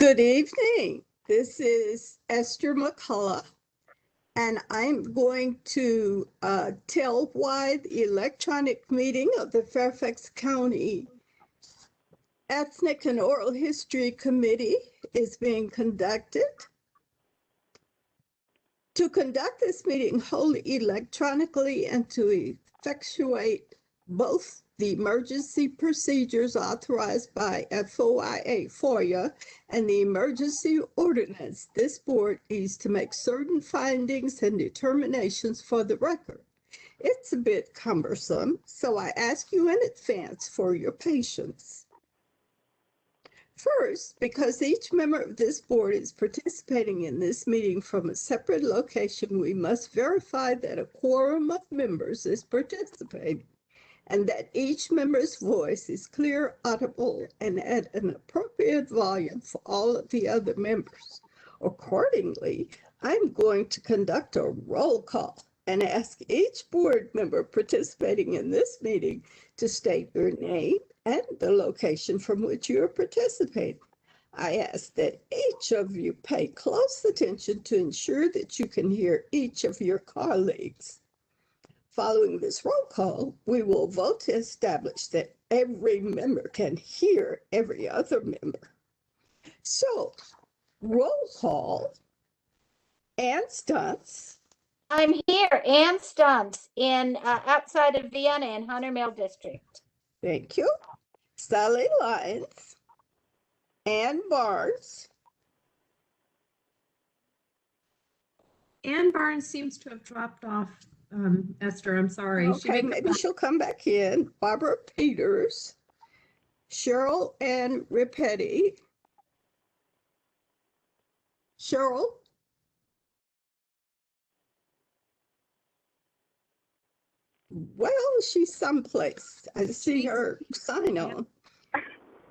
Good evening. This is Esther McCullough, and I'm going to tell why the electronic meeting of the Fairfax County Ethnic and Oral History Committee is being conducted. To conduct this meeting wholly electronically and to effectuate both the emergency procedures authorized by FOIA and the emergency ordinance, this board needs to make certain findings and determinations for the record. It's a bit cumbersome, so I ask you in advance for your patience. First, because each member of this board is participating in this meeting from a separate location, we must verify that a quorum of members is participating and that each member's voice is clear, audible, and at an appropriate volume for all of the other members. Accordingly, I'm going to conduct a roll call and ask each board member participating in this meeting to state your name and the location from which you are participating. I ask that each of you pay close attention to ensure that you can hear each of your colleagues. Following this roll call, we will vote to establish that every member can hear every other member. So, roll call. Ann Stunts. I'm here, Ann Stunts, in outside of Vienna in Hunter Mill District. Thank you. Sally Lyons. Ann Barnes. Ann Barnes seems to have dropped off, Esther. I'm sorry. Okay, maybe she'll come back in. Barbara Peters. Cheryl Ann Ripetti. Cheryl. Well, she's someplace. I see her sign on.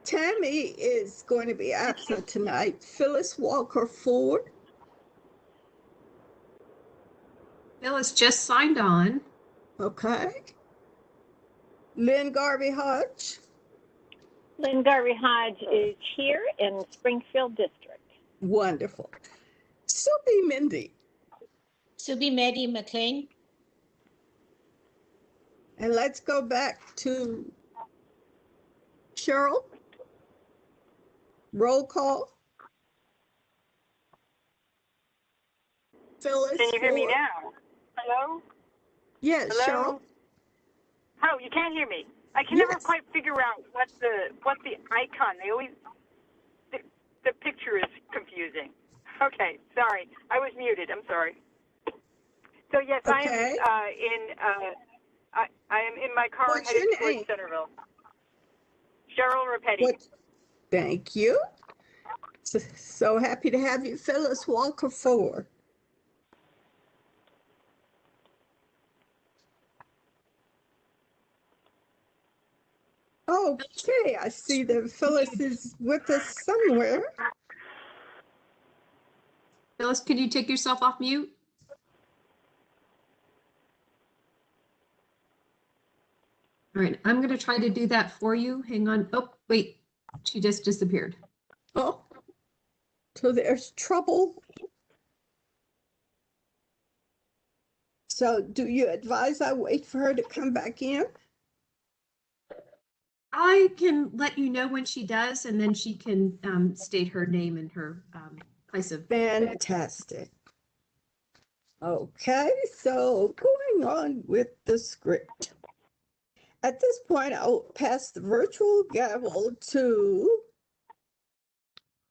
Tammy is going to be absent tonight. Phyllis Walker Ford. Phyllis just signed on. Okay. Lynn Garvey Hodge. Lynn Garvey Hodge is here in Springfield District. Wonderful. Subi Mindy. Subi Mehdi McLean. And let's go back to Cheryl. Roll call. Phyllis. Can you hear me Ford. now? Hello? Yes, Hello? Cheryl. Oh, you can't hear me. I can Yes. never quite figure out what the icon. They always the picture is confusing. Okay, sorry. I was muted. I'm sorry. So yes, Okay. I am in my car What's headed your towards name? Centerville. Cheryl Rapetti. What? Thank you. So happy to have you, Phyllis Walker Ford. Okay, I see that Phyllis is with us somewhere. Phyllis, could you take yourself off mute? All right, I'm going to try to do that for you. Hang on. Oh, wait, she just disappeared. Oh, so there's trouble. So do you advise I wait for her to come back in? I can let you know when she does, and then she can state her name and her place of. Fantastic. Okay, so going on with the script. At this point, I'll pass the virtual gavel to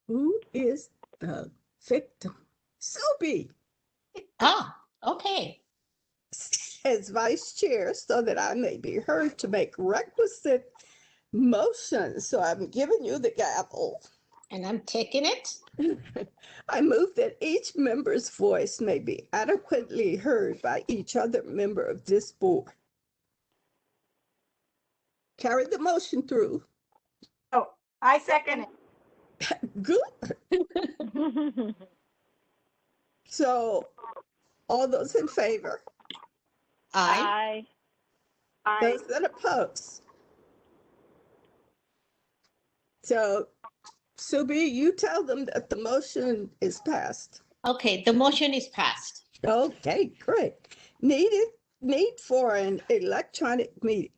who is the victim? Sophie Ah, okay. as vice chair so that I may be heard to make requisite motions. So I'm giving you the gavel. And I'm taking it. I move that each member's voice may be adequately heard by each other member of this board. Carry the motion through. Oh, I second Good. So, all those in favor? I. Those that oppose? So, Subi, you tell them that the motion is passed. Okay, the motion is passed. Okay, great. Need for an electronic meeting.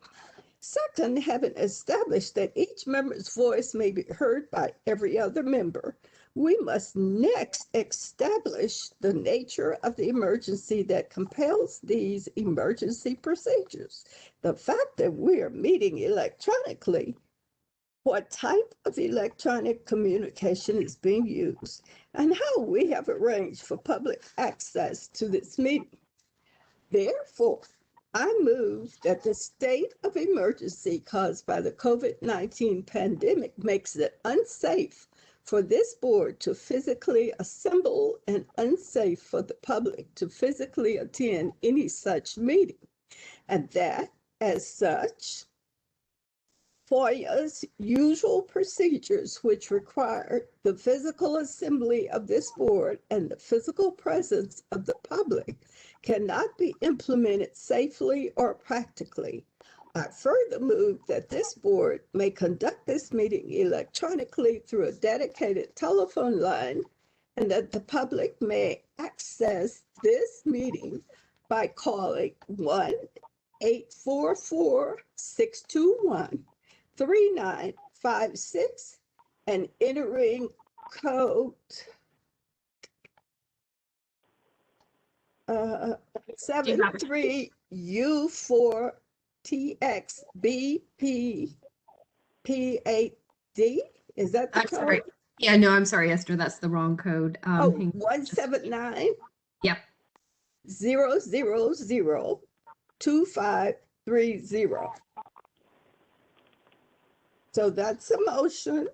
Second, having established that each member's voice may be heard by every other member, we must next establish the nature of the emergency that compels these emergency procedures. The fact that we are meeting electronically, what type of electronic communication is being used, and how we have arranged for public access to this meeting. Therefore, I move that the state of emergency caused by the COVID-19 pandemic makes it unsafe for this board to physically assemble and unsafe for the public to physically attend any such meeting. And that, as such, FOIA's usual procedures, which require the physical assembly of this board and the physical presence of the public, cannot be implemented safely or practically. I further move that this board may conduct this meeting electronically through a dedicated telephone line, and that the public may access this meeting by calling 1-844-621-3956 and entering code 73U4TXBPP8D. Is that the I'm code? sorry. Yeah, no, I'm sorry, Esther. That's the wrong code. Oh, hang on. 179. Yep. 0002530. So that's a motion.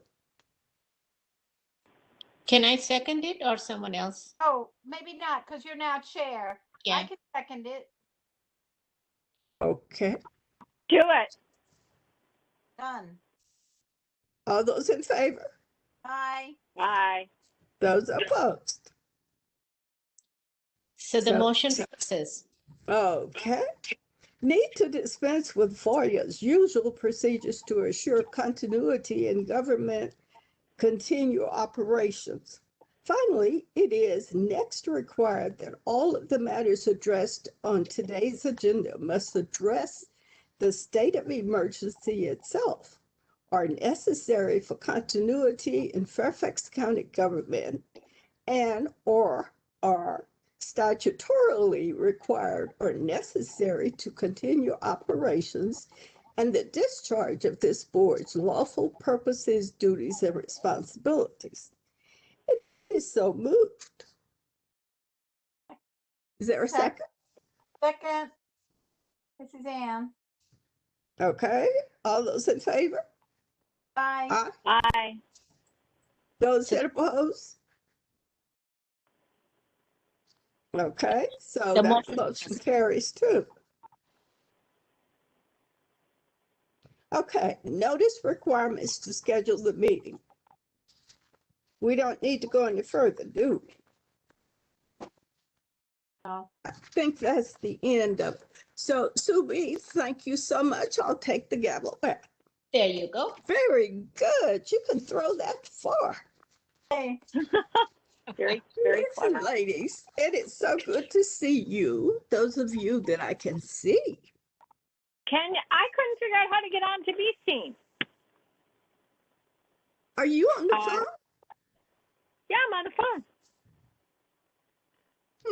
Can I second it or someone else? Oh, maybe not, because you're now chair. I Yeah. can second it. Okay. Do it. Done. All those in favor? Aye. Bye. Those opposed? So the So- motion passes. Okay. Need to dispense with FOIA's usual procedures to assure continuity in government continue operations. Finally, it is next required that all of the matters addressed on today's agenda must address the state of emergency itself, are necessary for continuity in Fairfax County government, and or are statutorily required or necessary to continue operations and the discharge of this board's lawful purposes, duties, and responsibilities. It is so moved. Is there a second? Second. This is Ann. Okay, all those in favor? Aye. Aye. Bye. Those that oppose? Okay, so The that motion motion carries too. Okay, notice requirements to schedule the meeting. We don't need to go any further, do we? No. I think that's the end of it. So Subi, thank you so much. I'll take the gavel back. There you go. Very good. You can throw that far. Hey. Very, very Listen, clever. ladies, it is so good to see you, those of you that I can see. I couldn't figure out how to get on to be seen. Are you on the phone? Yeah, I'm on the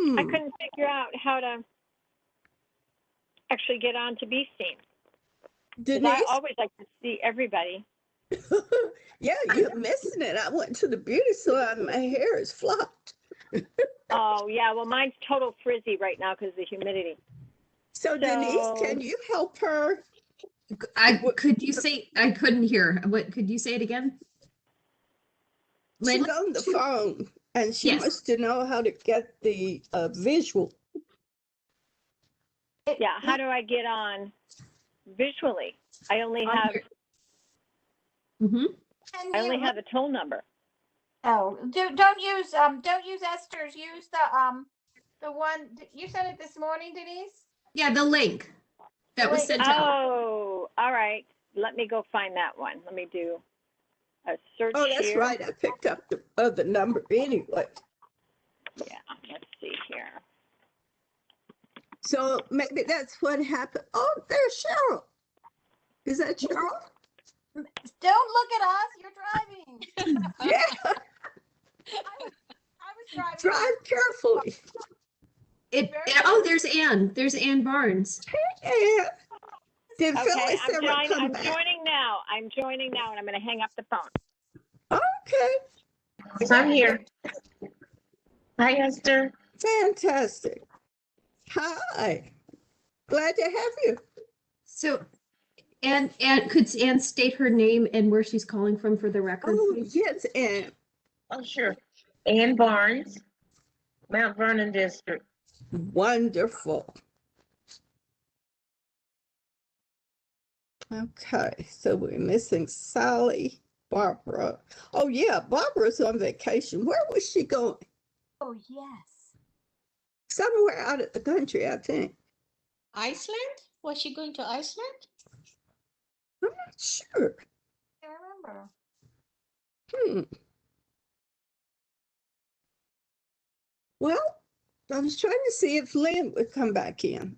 phone. I couldn't figure out how to actually get on to be seen. 'Cause Denise? I always like to see everybody. Yeah, you're missing it. I went to the beauty salon. My hair is flopped. Oh, yeah. Well, mine's total frizzy right now because of the humidity. So Denise, So- can you help her? Could you say, I couldn't hear. What, could you say it again? She's Lynn? on the phone and she Yes. wants to know how to get the visual. Yeah. How do I get on visually? I only On have your- Mhm. I only have a toll number. Oh, don't use Esther's. Use the one you sent it this morning, Denise. Yeah, the link that was Link. sent out. Oh, all right. Let me go find that one. Let me do. search Oh, that's here. right. I picked up the other number anyway. Yeah, let's see here. So maybe that's what happened. Oh, there's Cheryl. Is that Cheryl? Don't look at us. You're driving. Yeah, I was driving. drive carefully. Oh, there's Ann. There's Ann Barnes. Yeah. Did Okay, Phyllis ever come I'm back? joining now. I'm joining now, and I'm going to hang up the phone. Okay, I'm here. Hi, Esther. fantastic. Hi, glad to have you. So, Ann, could Ann state her name and where she's calling from for the record, Oh, please? yes, and Oh, sure. Ann Barnes, Mount Vernon District. wonderful. Okay, so we're missing Sally, Barbara. Oh, yeah, Barbara's on vacation. Where was she going? Oh, yes. Somewhere out of the country, I think. Iceland? Was she going to Iceland? I'm not sure. I remember. Hmm. Well, I was trying to see if Lynn would come back in.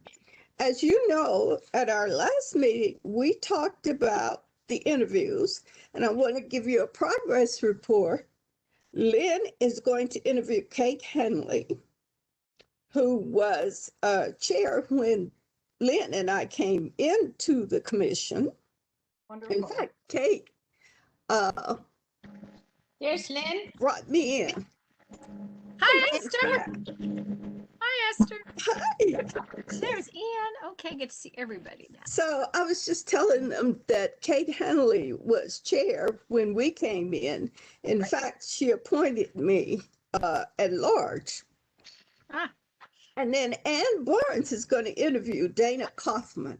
As you know, at our last meeting, we talked about the interviews, and I want to give you a progress report. Lynn is going to interview Kate Henley, who was chair when Lynn and I came into the commission. Wonderful. In fact, Kate There's Lynn. brought me in. Hi, Esther. Hi, Esther. Hi. There's Ann. Okay, get to see everybody now. So I was just telling them that Kate Henley was chair when we came in. In fact, she appointed me at large. Ah. And then Ann Barnes is going to interview Dana Kaufman.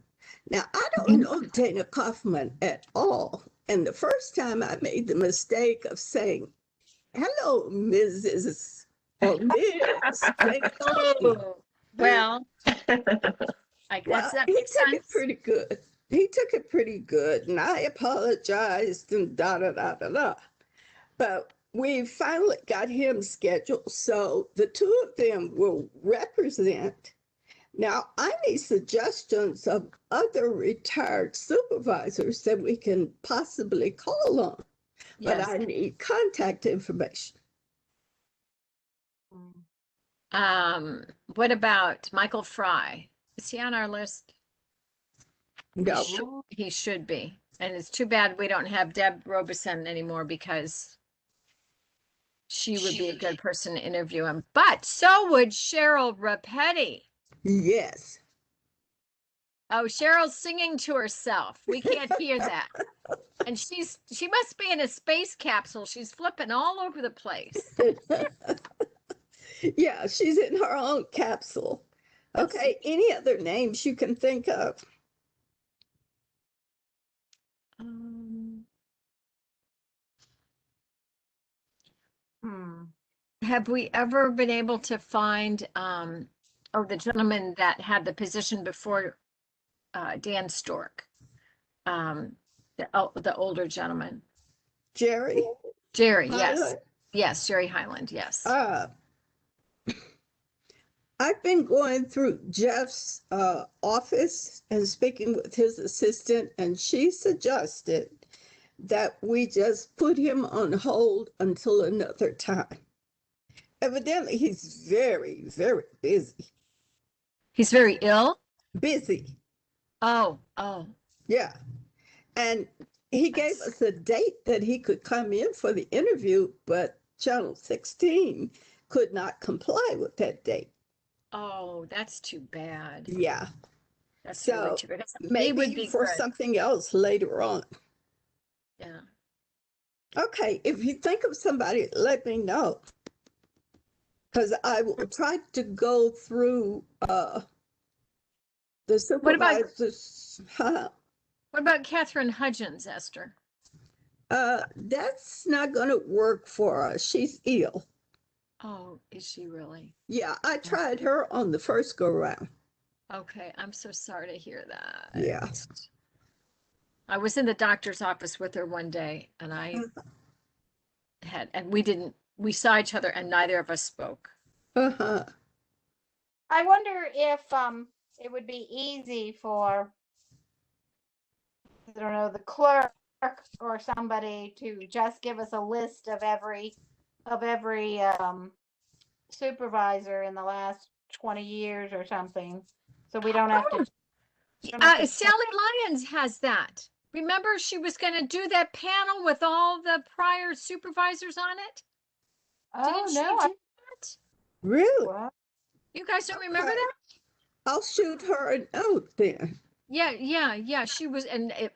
Now, I don't know Dana Kaufman at all. And the first time I made the mistake of saying, hello, Mrs. or Ms. Dana Kaufman. Well, I Well, guess that he makes took it sense. pretty good. He took it pretty good, and I apologized and da da da da da. But we finally got him scheduled, so the two of them will represent. Now, I need suggestions of other retired supervisors that we can possibly call on, but Yes. I need contact information. What about Michael Fry? Is he on our list? No, He should be. And it's too bad we don't have Deb Robeson anymore because she would be a good person to interview him. But so would Cheryl Rapetti. yes. Oh, Cheryl's singing to herself. We can't hear that. And she must be in a space capsule. She's flipping all over the place. Yeah, she's in her own capsule. Okay, any other names you can think of? Have we ever been able to find the gentleman that had the position before Dan Stork? The older gentleman. Jerry? Jerry, yes. Highland? Yes, Jerry Highland, yes. I've been going through Jeff's office and speaking with his assistant, and she suggested that we just put him on hold until another time. Evidently, he's very, very busy. He's very ill? Busy, Oh. yeah. And he gave us a date that he could come in for the interview, but Channel 16 could not comply with that date. Oh, that's too bad. Yeah. That's So really too bad. He would maybe be for good. something else later on. Yeah. Okay, if you think of somebody, let me know. Because I will try to go through the supervisors. What about Catherine Hudgins, Esther? That's not going to work for us. She's ill. Oh, is she really? Yeah, I tried her on the first go round. Okay, I'm so sorry to hear that. Yeah. I was in the doctor's office with her one day and I ahead. And we saw each other and neither of us spoke. Uh-huh. I wonder if it would be easy for, I don't know, the clerk or somebody to just give us a list of every supervisor in the last 20 years or something, so we don't have to. Sally Lyons has that. Remember, she was going to do that panel with all the prior supervisors on it? Oh Didn't she no! do that? Really? What? You guys don't remember Okay. that? I'll shoot her a note then. Yeah. She was, and I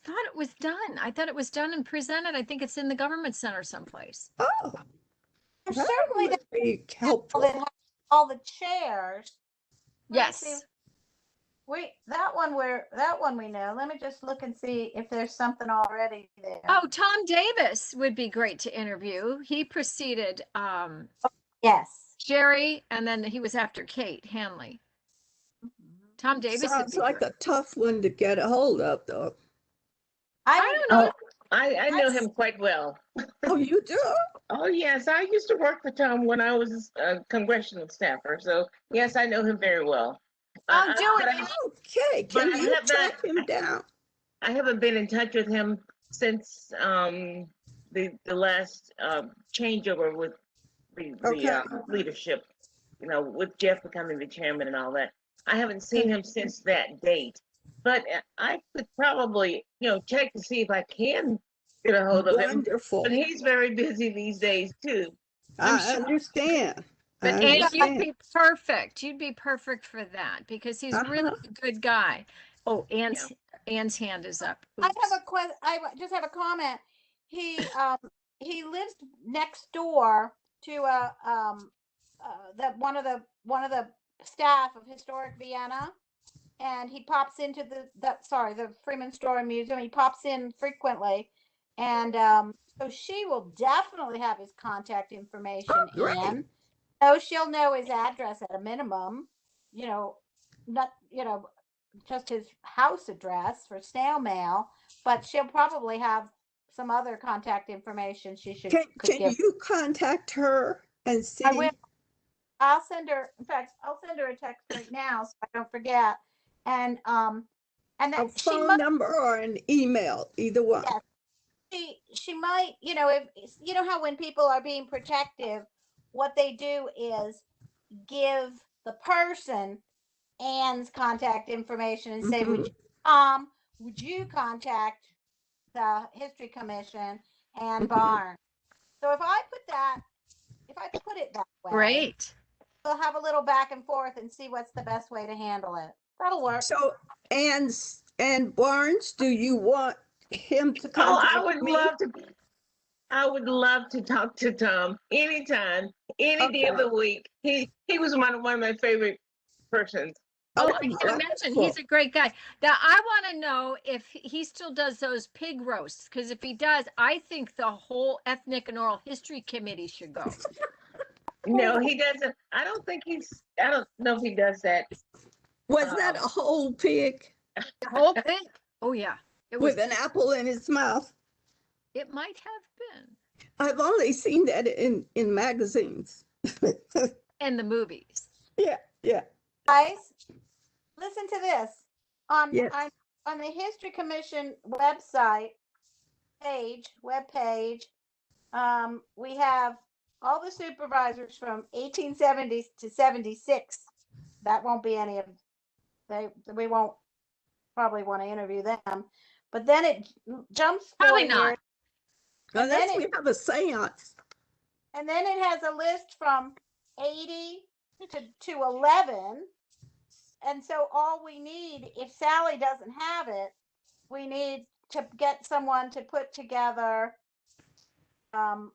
thought it was done. I thought it was done and presented. I think it's in the government center someplace. Oh, There's that certainly would be that helpful. has all the chairs. Let me see. Yes. Wait, that one we know. Let me just look and see if there's something already there. Oh, Tom Davis would be great to interview. He preceded yes. Jerry, and then he was after Kate Hanley. Tom Davis would Sounds be like great. a tough one to get a hold of, though. I don't know. I know him quite well. Oh, you do? Oh, yes. I used to work for Tom when I was a congressional staffer. So, yes, I know him very well. Oh, do but it. Okay, But can I you have track not- him down? I haven't been in touch with him since the last changeover with the Okay. leadership, with Jeff becoming the chairman and all that. I haven't seen him since that date. But I could probably, check to see if I can get a hold of him. Wonderful. But he's very busy these days too. I understand. But I Anne, you'd understand. be perfect. You'd be perfect for that because he's really a good guy. Oh, Anne's hand is up. I Oops. have a question. Just have a comment. He lives next door to one of the staff of Historic Vienna, and he pops into the Freeman Story Museum. He pops in frequently, and so she will definitely have his contact information. Great. In. So she'll know his address at a minimum. Not just his house address for snail mail, but she'll probably have some other contact information she could Can give. you contact her and see? I will. I'll send her. In fact, I'll send her a text right now so I don't forget. And A that she phone might. number or an email, either one. Yes. She might. If how when people are being protective, what they do is give the person Anne's contact information and say, would you contact the History Commission and Barnes? So if I put it that way, Great. we'll have a little back and forth and see what's the best way to handle it. That'll work. So, and Barnes, do you want him to contact I would me? love to talk to Tom anytime, any day of the week. He was one of my favorite persons. Oh, I can imagine. wonderful. He's a great guy. Now, I want to know if he still does those pig roasts, because if he does, I think the whole Ethnic and Oral History Committee should go. No, he doesn't. I don't know if he does that. Was that a whole pig Whole thing? Oh, yeah. It was. with an apple in his mouth? It might have been. I've only seen that in magazines. And the movies. Yeah. Guys, listen to this. Yes. On the History Commission website web page, we have all the supervisors from 1870 to 76. That won't be any of we won't probably want to interview them. But then it jumps Probably 4 not. years, Unless we have a seance. and then it has a list from 80 to 11. And so all we need, if Sally doesn't have it, we need to get someone to put together 10,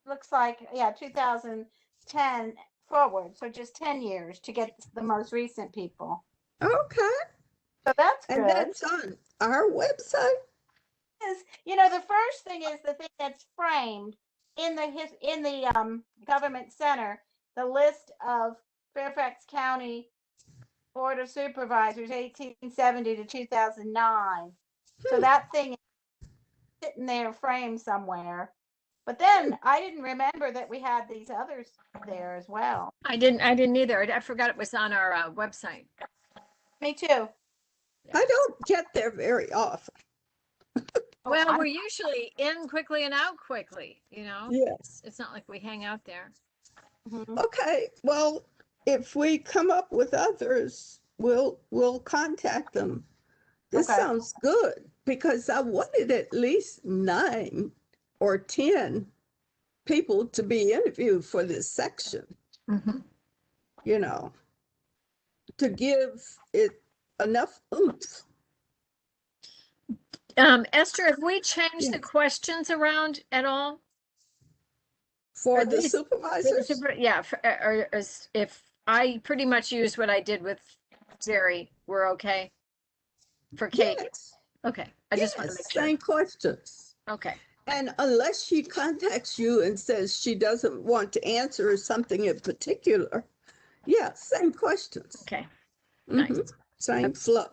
looks like, 2010 forward. So just 10 years to get the most recent people. Okay. So that's good. And that's on our website. The first thing is the thing that's framed in the government center, the list of Fairfax County Board of Supervisors, 1870 to 2009. So that thing is sitting there framed somewhere. But then I didn't remember that we had these others there as well. I didn't either. I forgot it was on our website. Me too. I don't get there very often. Well, we're usually in quickly and out quickly, you know? Yes. It's not like we hang out there. Mhm. Okay, well, if we come up with others, we'll contact them. This Okay. sounds good because I wanted at least 9 or 10 people to be interviewed for this section, Mm-hmm. you know, to give it enough oomph. Esther, have we changed the Yes. questions around at all? For Are the these- supervisors? Yeah, or if I pretty much use what I did with Jerry, we're okay? For Kate? Yes. Okay, I just want to Yes, make sure. same questions. Okay, And unless she contacts you and says she doesn't want to answer something in particular, yeah, same questions. okay. Mhm. Nice. Same flow.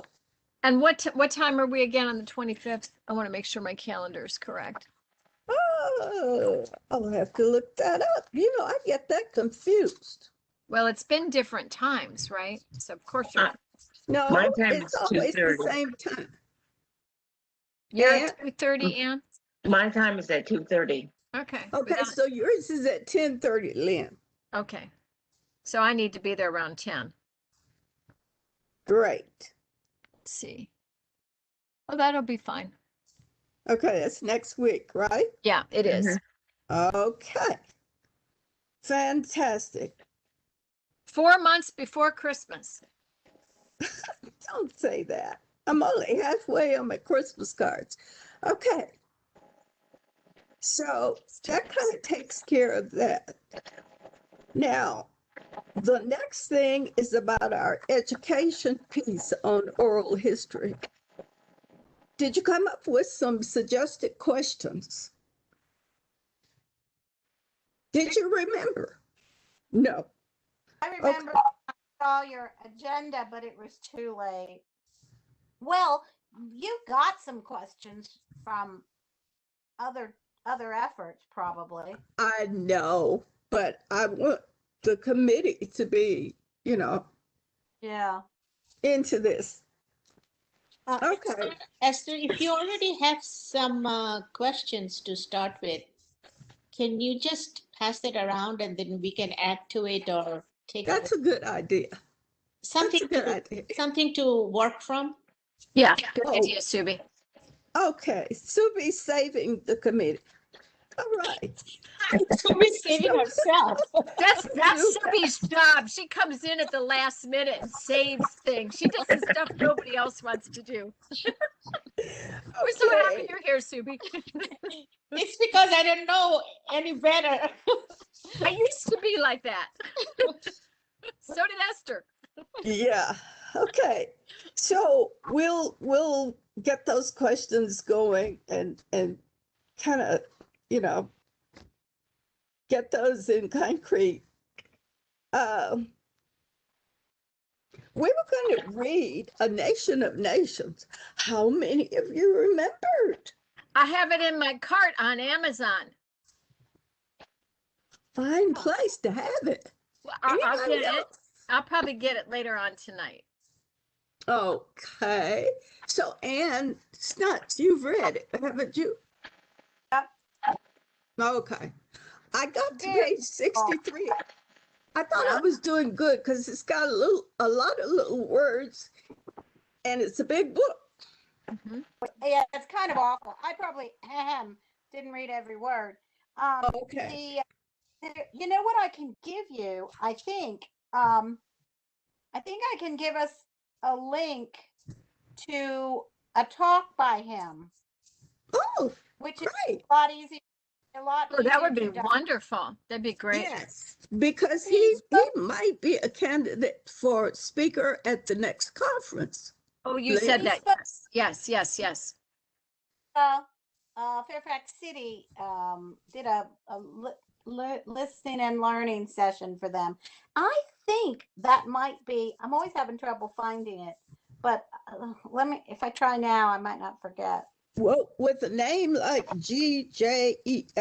And what time are we again on the 25th? I want to make sure my calendar is correct. Oh, I'll have to look that up. You know, I get that confused. Well, it's been different times, right? So of course you're, No, My time it's is always the 2:30. same time. you're and- at 2:30, Ann? My time is at 2:30. Okay. Okay, without- so yours is at 10:30, Lynn. Okay. So I need to be there around 10. Great. Let's see. Oh, that'll be fine. Okay, that's next week, right? Yeah, it is. Okay. Fantastic. 4 months before Christmas. Don't say that. I'm only halfway on my Christmas cards. Okay. So that kind of takes care of that. Now, the next thing is about our education piece on oral history. Did you come up with some suggested questions? Did you remember? No. I remember I saw your agenda, but it was too late. Well, you got some questions from other efforts, probably. I know, but I want the committee to be, you know, Yeah. into this. Uh, Okay. Esther, if you already have some questions to start with, can you just pass it around and then we can add to it or take That's a good idea. something That's a good to idea. something to work from? Yeah, good Oh. idea, Subi. Okay, Subi's saving the committee. All right. She's saving herself. That's Subi's job. She comes in at the last minute and saves things. She does the stuff nobody else wants to do. We're so happy Okay. you're here, Subi. It's because I don't know any better. I used to be like that. So did Esther. Yeah. Okay. So we'll get those questions going and kind of, you know, get those in concrete. We were going to read A Nation of Nations. How many of you remembered? I have it in my cart on Amazon. Fine place to have it. Well, I'll Anybody get it. else? I'll probably get it later on tonight. Okay. So, Anne Snuts, you've read it, haven't you? Yep. Okay. I got to Very page 63. I thought I was doing good because it's got a lot of little words and it's a big book. Mhm. Yeah, it's kind of awful. I probably didn't read every word. Okay. You know what I can give you? I think I can give us a link to a talk by him, Oh, which is great. a lot easier. Oh, that would be easier to digest. wonderful. That'd be great. Yes, because he might be a candidate for speaker at the next conference. Oh, you said He's that. supposed- Yes, yes, yes. Fairfax City did a listening and learning session for them. I think that might be, I'm always having trouble finding it, but let me, if I try now, I might not forget. Well, with a name like Gjelten,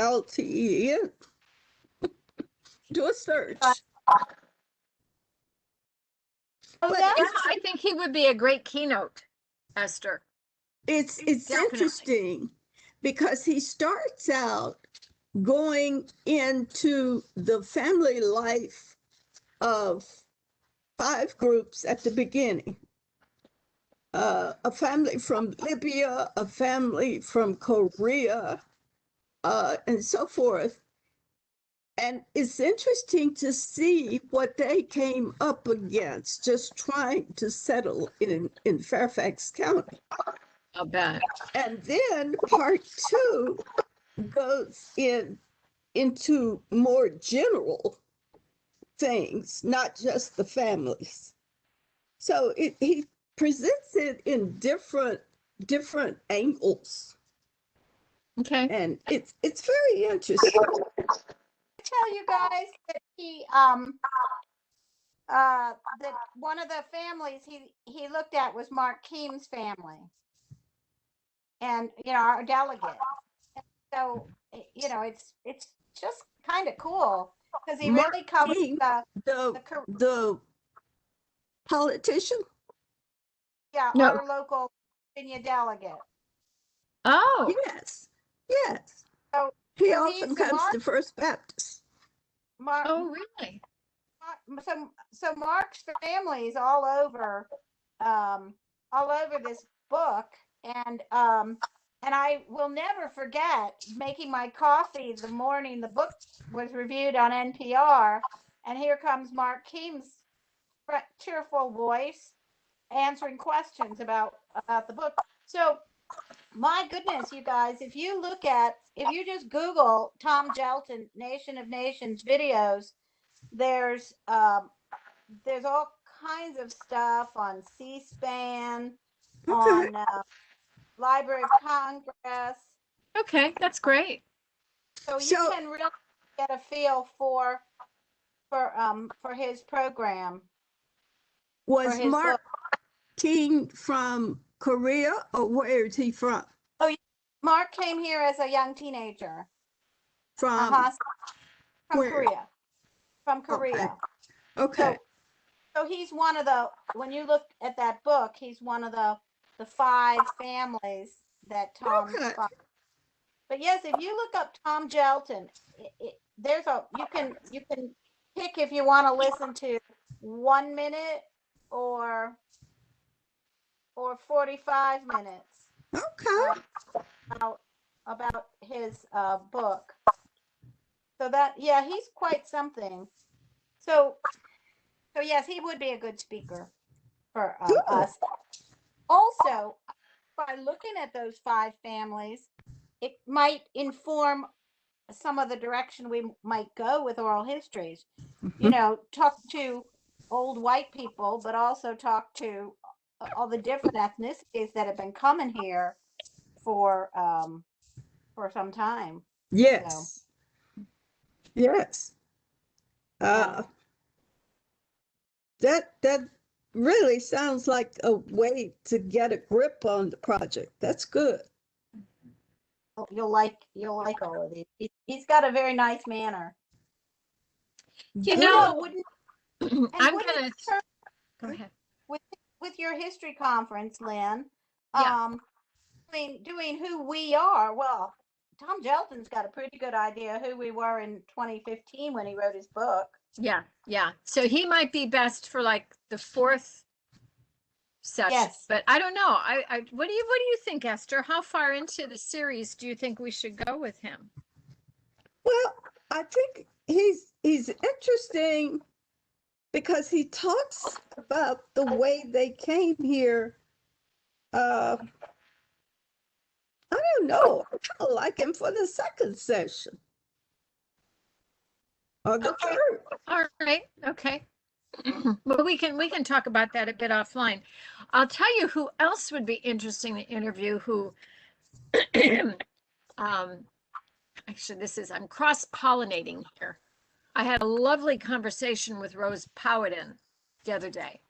do a search. Oh, But that's Yeah, I think he would be a great keynote, Esther. it's Definitely. interesting because he starts out going into the family life of 5 groups at the beginning. A family from Libya, a family from Korea, and so forth. And it's interesting to see what they came up against just trying to settle in Fairfax County. I'll bet. And then part 2 goes into more general things, not just the families. So he presents it in different angles, Okay. and it's very interesting. tell you guys that that one of the families he looked at was Mark Keem's family, and our delegate. So it's just kind of cool because he Mark really covers King, the the politician. No. our local Virginia delegate. Oh, Yes. So He so often he's comes Mark. to First Baptist. Mark oh, really? so Mark's family is all over this book, and I will never forget making my coffee the morning the book was reviewed on NPR, and here comes Mark Keem's cheerful voice answering questions about the book. So my goodness, you guys, if you just Google Tom Gjelten Nation of Nations videos, there's all kinds of stuff on C-SPAN, Okay. on Library of Congress. Okay, that's great. So you So- can really get a feel for his program. Was his Mark book. King from Korea, or where is he from? Mark came here as a young teenager. From From where? Korea. From Korea. Okay. So he's one of when you look at that book, he's one of the 5 families that Tom. Okay. But yes, if you look up Tom Gjelten, you can pick if you want to listen to 1 minute or 45 minutes Okay. about his book. So he's quite something. So yes, he would be a good speaker for us. Also, by looking at those 5 families, it might inform some of the direction we might go with oral histories. Talk to old white people, but also talk to all the different ethnicities that have been coming here for some time. Yes. Yes. That really sounds like a way to get a grip on the project. That's good. You'll like all of these. He's got a very nice manner. You Good. know, wouldn't I'm wouldn't gonna it occur go ahead. with your history conference, Lynn? Yeah. Doing who we are. Well, Tom Gjelten's got a pretty good idea who we were in 2015 when he wrote his book. Yeah. So he might be best for like the 4th session, Yes. but I don't know. I what do you think, Esther? How far into the series do you think we should go with him? Well, I think he's interesting because he talks about the way they came here. I don't know. I kind of like him for the 2nd session or the 3rd. All right. Okay. Well, we can talk about that a bit offline. I'll tell you who else would be interesting to interview who actually I'm cross-pollinating here. I had a lovely conversation with Rose Powhatan the other day.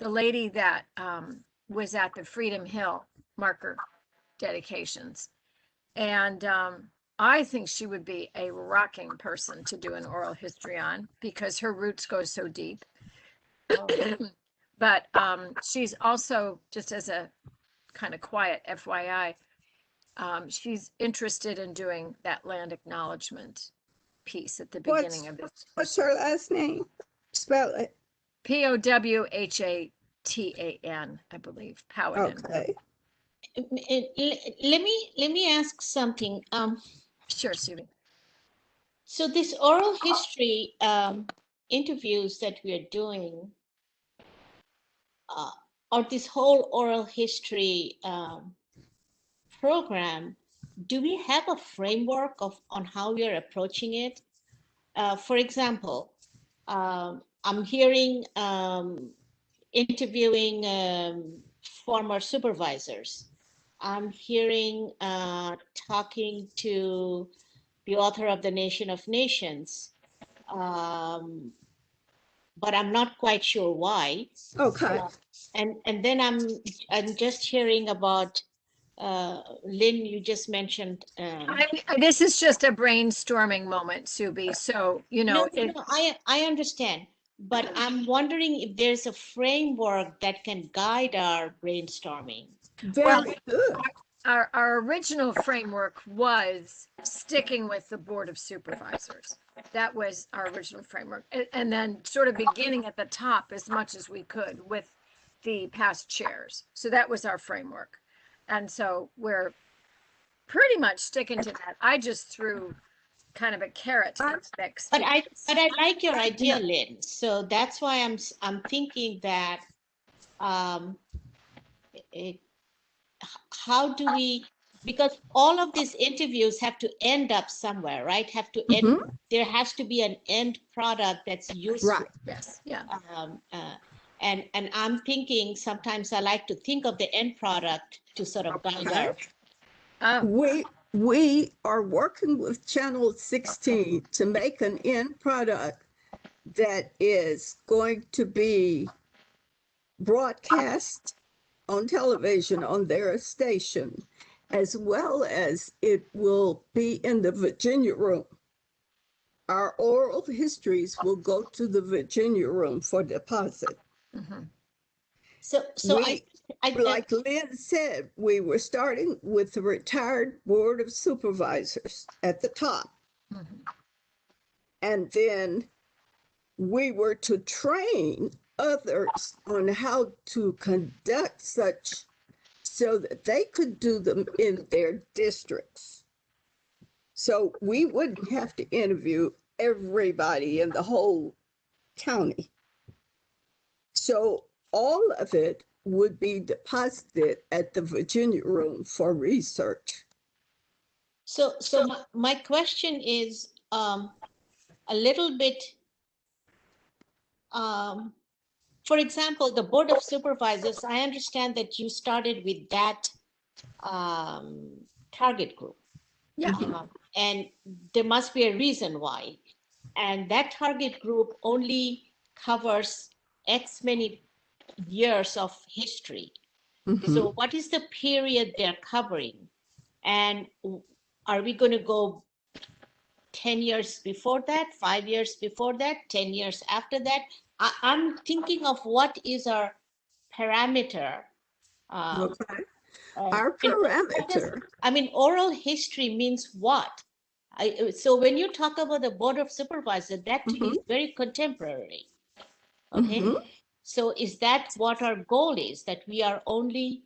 The lady that was at the Freedom Hill marker dedications. And I think she would be a rocking person to do an oral history on because her roots go so deep. But she's also, just as a kind of quiet FYI, she's interested in doing that land acknowledgement piece at the beginning of this. What's her last name? Spell it. Powhatan, I believe. Powhatan. Okay. Let me ask something. Sure, Subi. So this oral history interviews that we are doing, or this whole oral history program, do we have a framework on how we are approaching it? For example, I'm hearing interviewing former supervisors. I'm hearing talking to the author of The Nation of Nations, but I'm not quite sure why. Okay. And then I'm just hearing about Lynn. You just mentioned. This is just a brainstorming moment, Subi. So No, I understand, but I'm wondering if there's a framework that can guide our brainstorming. Very good. Our original framework was sticking with the Board of Supervisors. That was our original framework. And then sort of beginning at the top as much as we could with the past chairs. So that was our framework. And so we're pretty much sticking to that. I just threw kind of a carrot in the mix. But I like your idea, Lynn. So that's why I'm thinking that how do we, because all of these interviews have to end up somewhere, right? Have to end. There has to be an end product that's useful. Right. Yes. Yeah. And I'm thinking sometimes I like to think of the end product to sort of guide our. We are working with Channel 16 to make an end product that is going to be broadcast on television on their station, as well as it will be in the Virginia room. Our oral histories will go to the Virginia room for deposit. So like Lynn said, we were starting with the retired Board of Supervisors at the top. And then we were to train others on how to conduct such so that they could do them in their districts. So we wouldn't have to interview everybody in the whole county. So all of it would be deposited at the Virginia room for research. So my question is a little bit, for example, the Board of Supervisors, I understand that you started with that target group. Yeah. And there must be a reason why. And that target group only covers X many years of history. So what is the period they're covering? And are we going to go 10 years before that, 5 years before that, 10 years after that? I'm thinking of what is our parameter. Okay. Our parameter. I mean, oral history means what? So when you talk about the Board of Supervisors, that to me is very contemporary. Okay. So is that what our goal is? That we are only,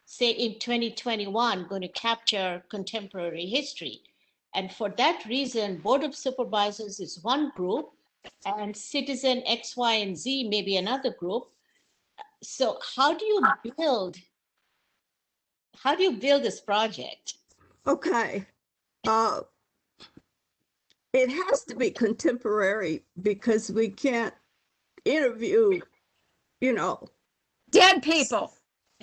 say in 2021, going to capture contemporary history. And for that reason, Board of Supervisors is one group and Citizen X, Y, and Z may be another group. So how do you build this project? Okay. It has to be contemporary because we can't interview, dead people.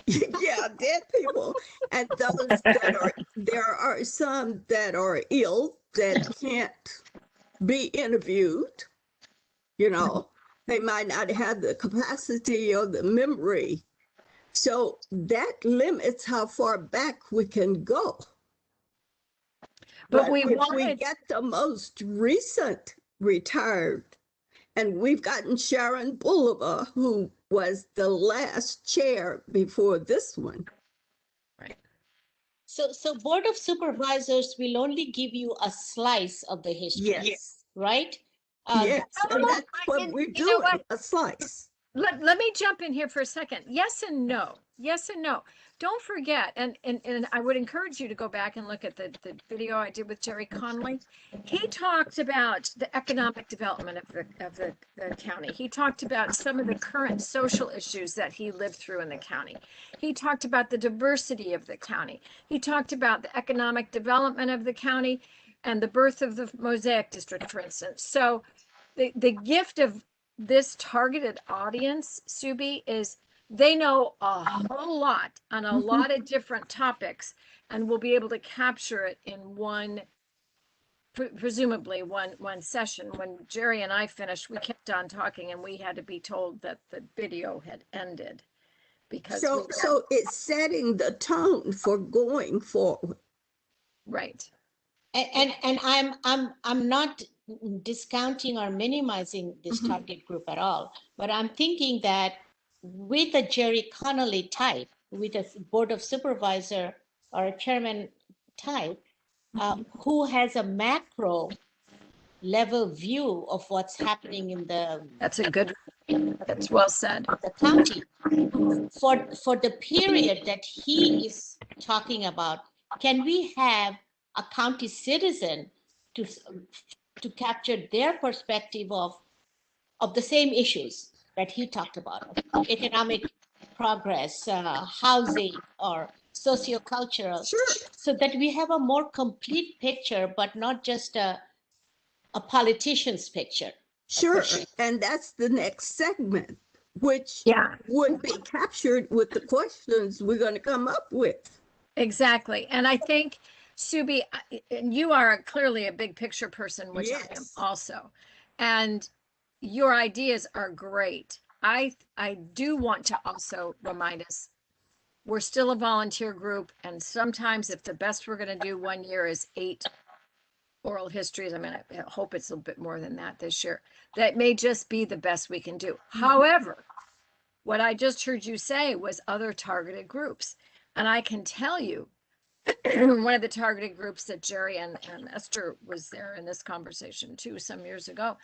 Yeah, dead people. And those there are some that are ill that can't be interviewed. They might not have the capacity or the memory So that limits how far back we can go. But we if we wanted, get the most recent retired, and we've gotten Sharon Bouleva, who was the last chair before this one. So Board of Supervisors will only give you a slice of the history, Yes. right? Yes, and that's what and we're you know doing, what? a slice. let me jump in here for a second. Yes and no. Yes and no. Don't forget, and I would encourage you to go back and look at the video I did with Jerry Connolly. He talked about the economic development of the county. He talked about some of the current social issues that he lived through in the county. He talked about the diversity of the county. He talked about the economic development of the county and the birth of the Mosaic District, for instance. So the gift of this targeted audience, Subi, is they know a whole lot on a lot of different topics and will be able to capture it in one, presumably one session. When Jerry and I finished, we kept on talking and we had to be told that the video had ended because so it's setting the tone for going forward. right. And I'm not discounting or minimizing this target group at all, but I'm thinking that with a Jerry Connolly type, with a Board of Supervisor or a chairman type, who has a macro level view of what's happening in That's well said. the county for the period that he is talking about. Can we have a county citizen to capture their perspective of the same issues that he talked about, economic progress, housing, or sociocultural, so that we have a more complete picture, but not just a politician's picture. Sure, and that's the next segment, which would be captured with the questions we're going to come up with. Exactly. And I think, Subi, and you are clearly a big picture person, which I am also. And your ideas are great. I do want to also remind us, we're still a volunteer group. And sometimes if the best we're going to do one year is 8 oral histories, I mean, I hope it's a little bit more than that this year. That may just be the best we can do. However, what I just heard you say was other targeted groups. And I can tell you, one of the targeted groups that Jerry and Esther was there in this conversation too, some years ago,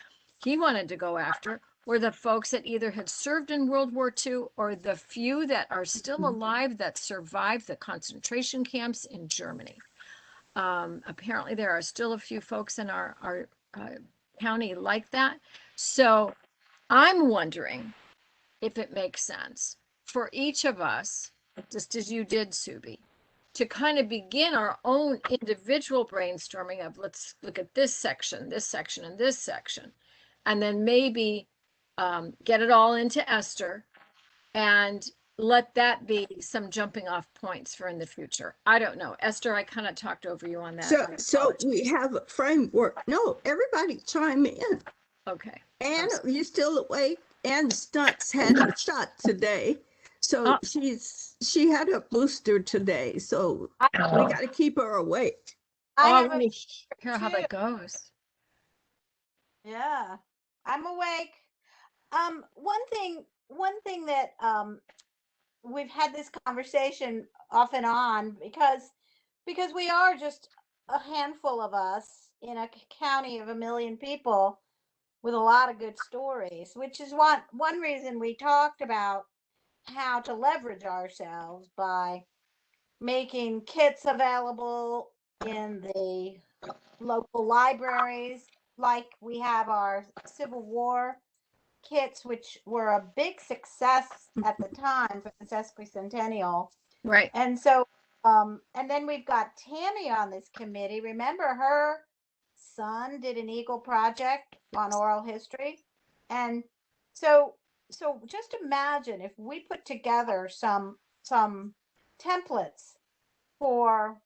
he wanted to go after were the folks that either had served in World War II or the few that are still alive that survived the concentration camps in Germany. Apparently there are still a few folks in our county like that. So I'm wondering if it makes sense for each of us, just as you did, Subi, to kind of begin our own individual brainstorming of let's look at this section, and this section, and then maybe get it all into Esther and let that be some jumping off points for in the future. I don't know. Esther, I kind of talked over you on that. So we have a framework. No, everybody chime in. Okay. Anne, are you still awake? Anne Stunts had a shot today. So she had a booster today. So we got to keep her awake. I want to hear how that goes. Yeah, I'm awake. One thing that we've had this conversation off and on because we are just a handful of us in a county of 1 million people with a lot of good stories, which is one reason we talked about how to leverage ourselves by making kits available in the local libraries, like we have our Civil War kits, which were a big success at the time for the sesquicentennial. Right. And so, and then we've got Tammy on this committee. Remember, her son did an Eagle project on oral history. And so just imagine if we put together some templates for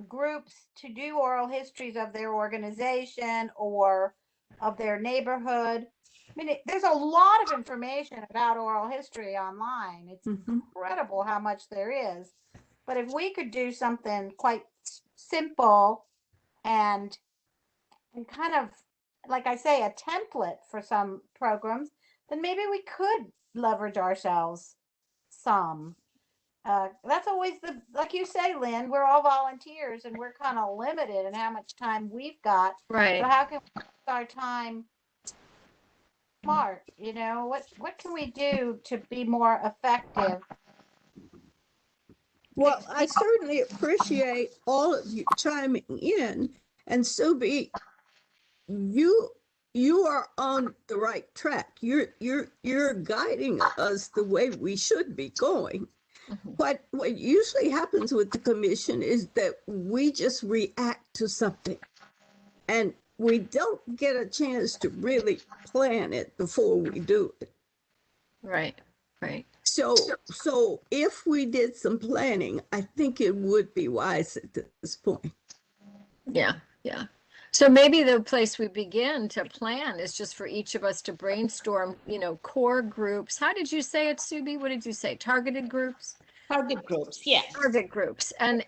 groups to do oral histories of their organization or of their neighborhood. I mean, there's a lot of information about oral history online. It's incredible how much there is. But if we could do something quite simple and kind of, like I say, a template for some programs, then maybe we could leverage ourselves some. That's always like you say, Lynn, we're all volunteers and we're kind of limited in how much time we've got. Right. So how can we use our time smart? What can we do to be more effective? Well, I certainly appreciate all of you chiming in, and Subi, you are on the right track. You're guiding us the way we should be going. What usually happens with the commission is that we just react to something, and we don't get a chance to really plan it before we do it. Right. Right. So if we did some planning, I think it would be wise at this point. Yeah. Yeah. So maybe the place we begin to plan is just for each of us to brainstorm, core groups. How did you say it, Subi? What did you say? Targeted groups? Target groups, yes. Target groups, and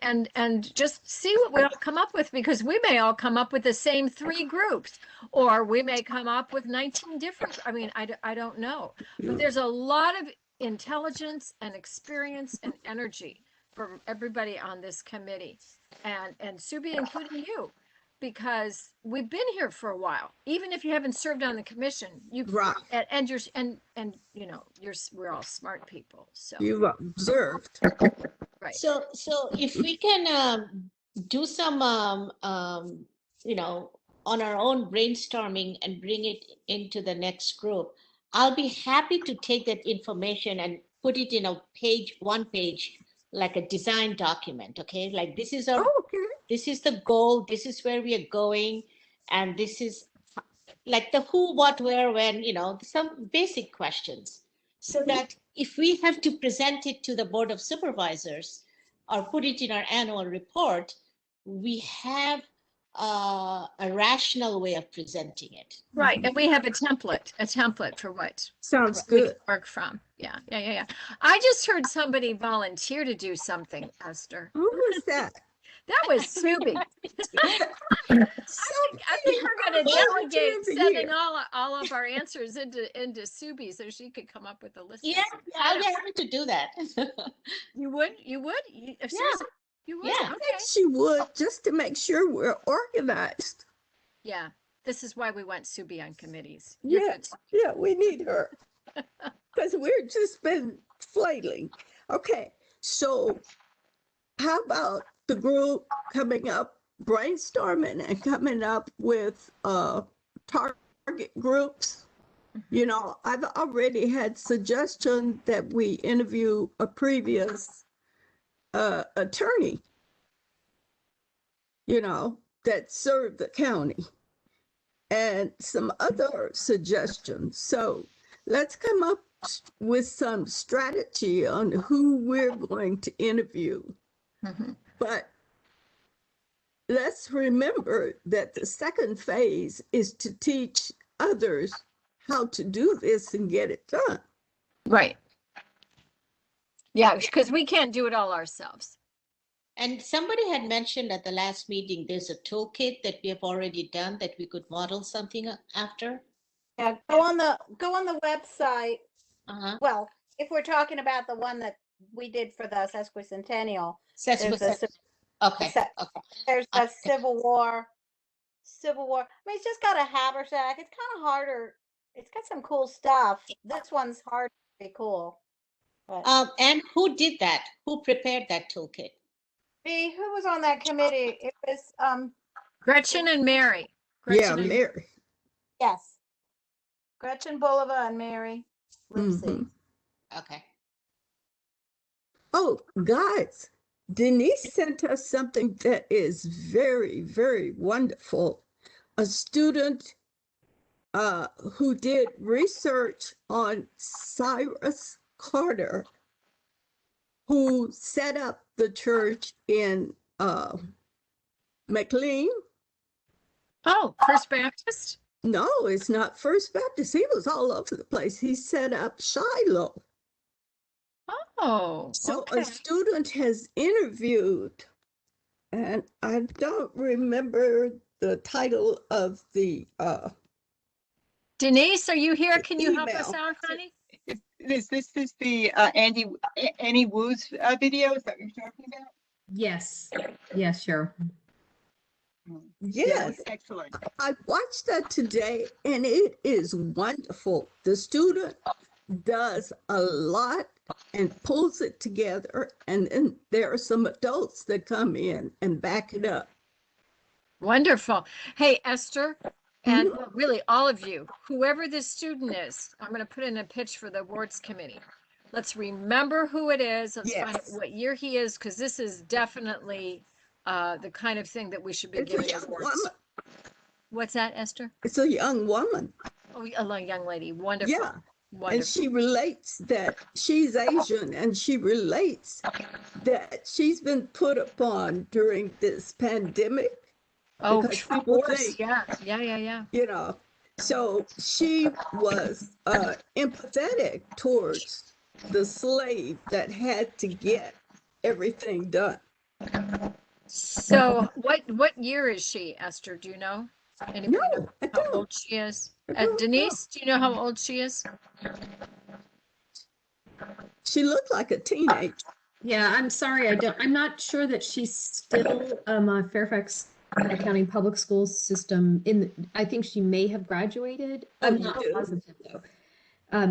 just see what we all come up with, because we may all come up with the same 3 groups, or we may come up with 19 different. I mean, I don't know, but there's a lot of intelligence and experience and energy from everybody on this committee, and Subi, including you, because we've been here for a while. Even if you haven't served on the commission, Right. and we're all smart people. So You've observed. right. So if we can do some, on our own brainstorming and bring it into the next group, I'll be happy to take that information and put it in one page, like a design document. Okay, like this is this is the goal. This is where we are going, and this is like the who, what, where, when. Some basic questions, so that if we have to present it to the Board of Supervisors or put it in our annual report, we have a rational way of presenting it. Right, and we have a template for what Sounds we good. can work from. Yeah. I just heard somebody volunteer to do something, Esther. Who was that? That was Subi. I think we're going to delegate sending all of our answers into Subi so she could come up with a list. Yeah, I'll be happy to do that. You would? Seriously? You would? Yeah. Okay. She would, just to make sure we're organized. Yeah. This is why we want Subi on committees. Yeah, we need her. Because we've just been flailing. Okay, so how about the group coming up, brainstorming and coming up with target groups? I've already had suggestion that we interview a previous attorney, that served the county, and some other suggestions. So let's come up with some strategy on who we're going to interview. But let's remember that the second phase is to teach others how to do this and get it done. Right. Yeah, because we can't do it all ourselves. And somebody had mentioned at the last meeting, there's a toolkit that we have already done that we could model something after. Yeah, go on the website. Uh-huh. Well, if we're talking about the one that we did for the sesquicentennial, there's a Civil War. I mean, it's just got a haversack. It's kind of harder. It's got some cool stuff. This one's hard to be cool. But, and who did that? Who prepared that toolkit? who was on that committee? It was Gretchen and Mary. Mary. Yes. Gretchen Bulova and Mary Lipsy. Okay. Oh, guys, Denise sent us something that is very, very wonderful. A student who did research on Cyrus Carter, who set up the church in McLean. Oh, First Baptist? No, it's not First Baptist. He was all over the place. He set up Shiloh. Oh, So okay. a student has interviewed, and I don't remember the title of the Denise, are you here? Can you help us email. out, honey? This is the Annie Wu's video. Is that what you're talking about? Yes. Yes, sure. Yeah, Yes, it's excellent. I watched that today, and it is wonderful. The student does a lot and pulls it together, and then there are some adults that come in and back it up. Wonderful. Hey, Esther, and really all of you, whoever this student is, I'm going to put in a pitch for the awards committee. Let's remember who it is. Let's find out Yes. what year he is, because this is definitely the kind of thing that we should be It's a giving young awards. woman. What's that, Esther? It's a young woman. Oh, a young lady. Wonderful. Yeah. And Wonderful. she relates that she's Asian, and she relates that she's been put upon during this pandemic. Oh, because of people course. think, Yeah. you know, so she was empathetic towards the slave that had to get everything done. So what year is she, Esther? Do you know? Anybody know No, I how don't. old she is? I don't know. Denise, do you know how old she is? She looked like a teenager. Yeah, I'm sorry. I'm not sure that she's still a Fairfax County Public Schools system I think she may have graduated. I'm you not do? positive though.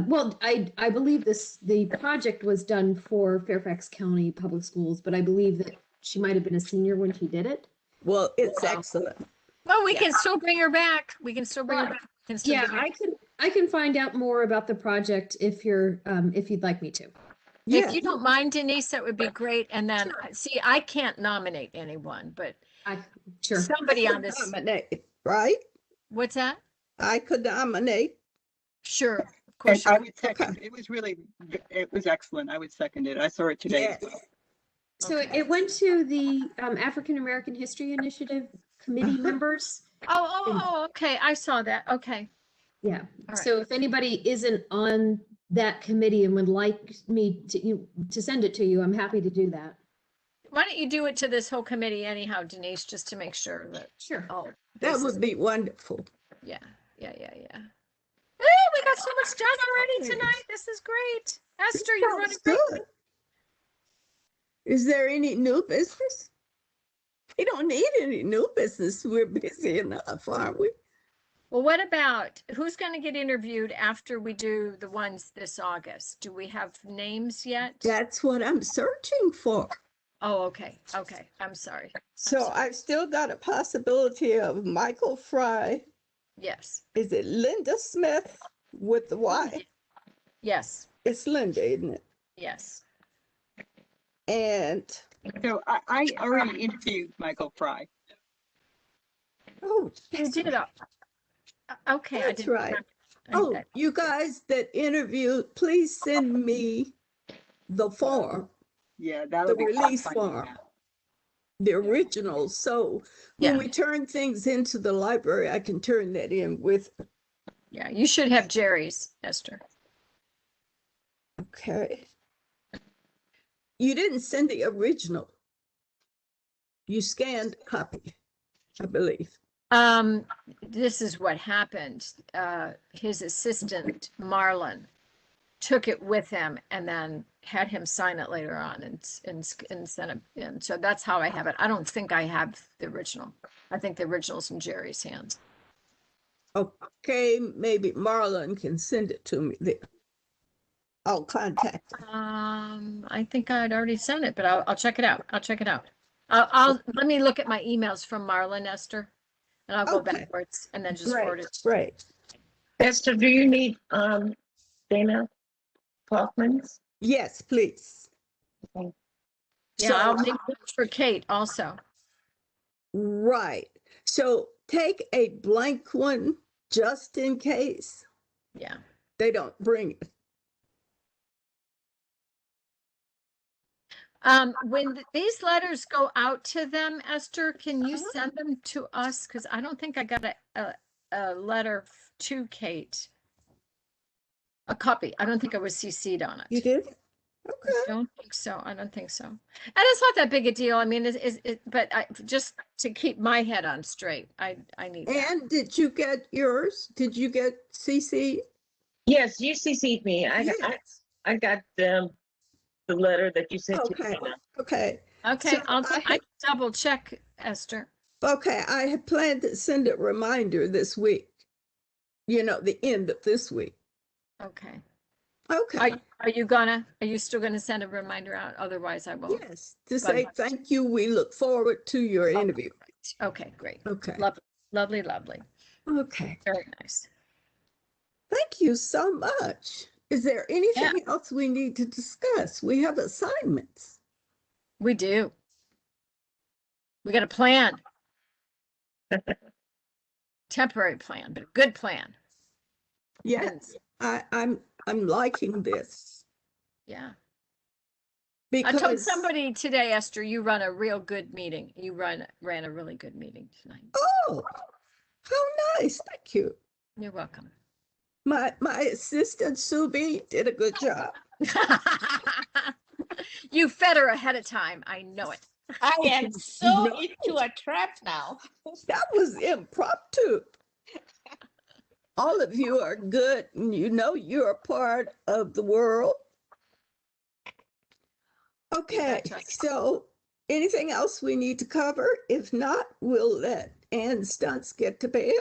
Well, I believe the project was done for Fairfax County Public Schools, but I believe that she might have been a senior when she did it. Well, it's Wow. excellent. Well, we can still bring her back. We can still bring her back. We can still Yeah, give her- I can find out more about the project if you'd like me to. Yeah. If you don't mind, Denise, that would be great. And then, see, I can't nominate anyone, but Sure. somebody on this. Nominate, right? What's that? I could nominate. Sure, of And course. I would second. It was excellent. I would second it. I saw it today. Yes. So Okay. it went to the African American History Initiative committee members. Oh, okay. I saw that. Okay. Yeah. All right. So if anybody isn't on that committee and would like me to send it to you, I'm happy to do that. Why don't you do it to this whole committee anyhow, Denise, just to make sure that, Sure. oh, That this would is- be wonderful. yeah. Hey, we got so much done already tonight. This is great. Esther, you're running Sounds great. good. Is there any new business? We don't need any new business. We're busy enough, aren't we? Well, what about, who's going to get interviewed after we do the ones this August? Do we have names yet? That's what I'm searching for. Oh, okay. I'm sorry. So I've still got a possibility of Michael Fry. Yes. Is it Linda Smith with the Y? Yes. It's Linda, isn't it? Yes. And So I already interviewed Michael Fry. oh, You that's did. right. Okay. I That's didn't right. remember. Oh, you guys that interviewed, please send me the form, Yeah, that the would be release fun. form, the original. So when Yeah. we turn things into the library, I can turn that in with. Yeah. You should have Jerry's, Esther. Okay. You didn't send the original. You scanned a copy, I believe. This is what happened. His assistant, Marlon, took it with him and then had him sign it later on and send it in. So that's how I have it. I don't think I have the original. I think the original's in Jerry's hands. Okay, maybe Marlon can send it to me there. I'll contact him. I think I'd already sent it, but I'll check it out. I'll let me look at my emails from Marlon, Esther, and I'll go Okay. backwards and then just forward Great, it. great. Esther, do you need Dana Kaufman's? Yes, please. Yeah, So- I'll make one for Kate also. Right. So take a blank one just in case Yeah. they don't bring it. When these letters go out to them, Esther, can you send them to us? Because I don't think I got a letter to Kate. A copy. I don't think I was CC'd on it. You did? I Okay. don't think so. I don't think so. And it's not that big a deal. I mean, but just to keep my head on straight, I need that. And did you get yours? Did you get CC? Yes, you CC'd me. I got the letter that you sent to Okay. me. Okay. Okay, So I double check, Esther. Okay, I had planned to send a reminder this week. The end of this week. Okay. Okay. Are you still gonna send a reminder out? Otherwise I won't. Yes, to say thank you. We look forward to your interview. Okay, great. Okay. Lovely, lovely. Okay. Very nice. Thank you so much. Is there anything else we need to discuss? We have assignments. We do. We got a plan. Temporary plan, but a good plan. Yes, I'm liking this Yeah. because I told somebody today, Esther, you run a real good meeting. You ran a really good meeting tonight. Oh, how nice! Thank you. You're welcome. My assistant Subi did a good job. You fed her ahead of time. I know it. I am so into a trap now. That was impromptu. All of you are good, and you're a part of the world. Okay, That's right. so anything else we need to cover? If not, we'll let Ann Stunts get to bed.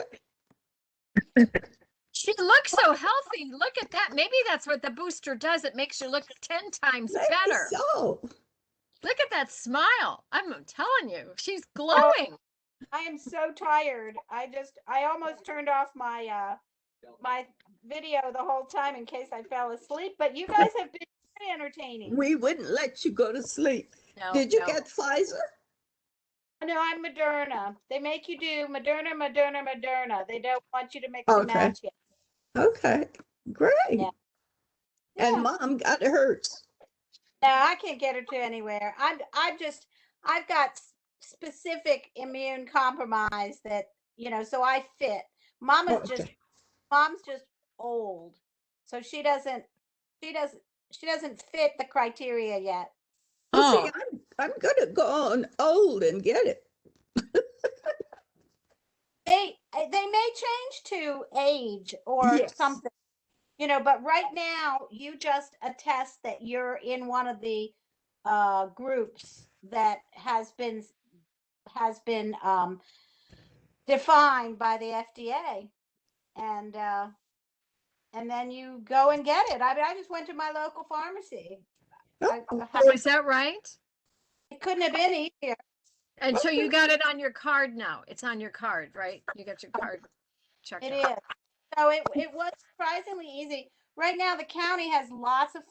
She looks so healthy. Look at that. Maybe that's what the booster does. It makes you look 10 times Maybe better. so. Look at that smile. I'm telling you, she's glowing. I am so tired. I almost turned off my my video the whole time in case I fell asleep, but you guys have been very entertaining. We wouldn't let you go to sleep. No, Did you no. get Pfizer? No, I'm Moderna. They make you do Moderna. They don't want you to mix Okay. and match yet. Okay, great. Yeah. And Yeah. Mom got hers. No, I can't get her to anywhere. I've got specific immune compromise that, so I fit. Mom's just old. So she doesn't fit the criteria yet. Well, see, I'm gonna go on old and get it. They may change to age or Yes. something, but right now you just attest that you're in one of the groups that has been defined by the FDA, and then you go and get it. I mean, I just went to my local pharmacy. Oh, is that right? It couldn't have been easier. And so you got it on your card now. It's on your card, right? You got your card checked It out. is. So it was surprisingly easy. Right now, the county has lots of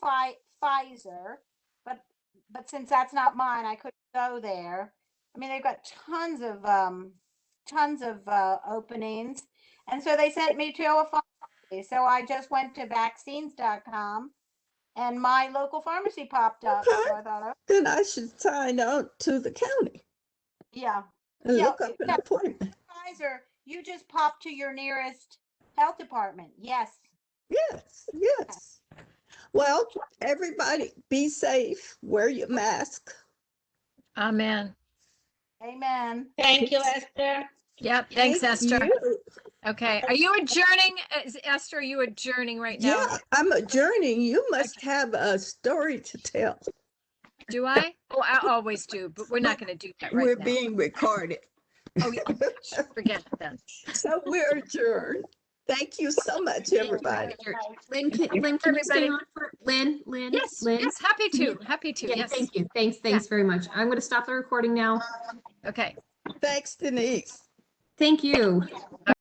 Pfizer, but since that's not mine, I couldn't go there. I mean, they've got tons of openings, and so they sent me to a pharmacy. So I just went to vaccines.com, and my local pharmacy popped up. Okay. So I thought, oh, Then I should sign on to the county yeah. and Yeah, look up an appointment. Pfizer, you just pop to your nearest health department. Yes. Yes, yes. Well, everybody be safe, wear your mask. Amen. Amen. Thank you, Esther. Yep. Thanks, Thank Esther. you. Okay. Are you adjourning? Esther, are you adjourning right now? Yeah, I'm adjourning. You must have a story to tell. Do I? Oh, I always do, but we're not going to do that right We're now. being recorded. Oh, yeah. Forget it then. So we're adjourned. Thank you so much, everybody. Lynn, can you stay on for Lynn? Yes, Lynn? yes, happy to. Happy to. Yeah, Yes. thank you. Thanks very much. I'm going to stop the recording now. Okay. Thanks, Denise. Thank you.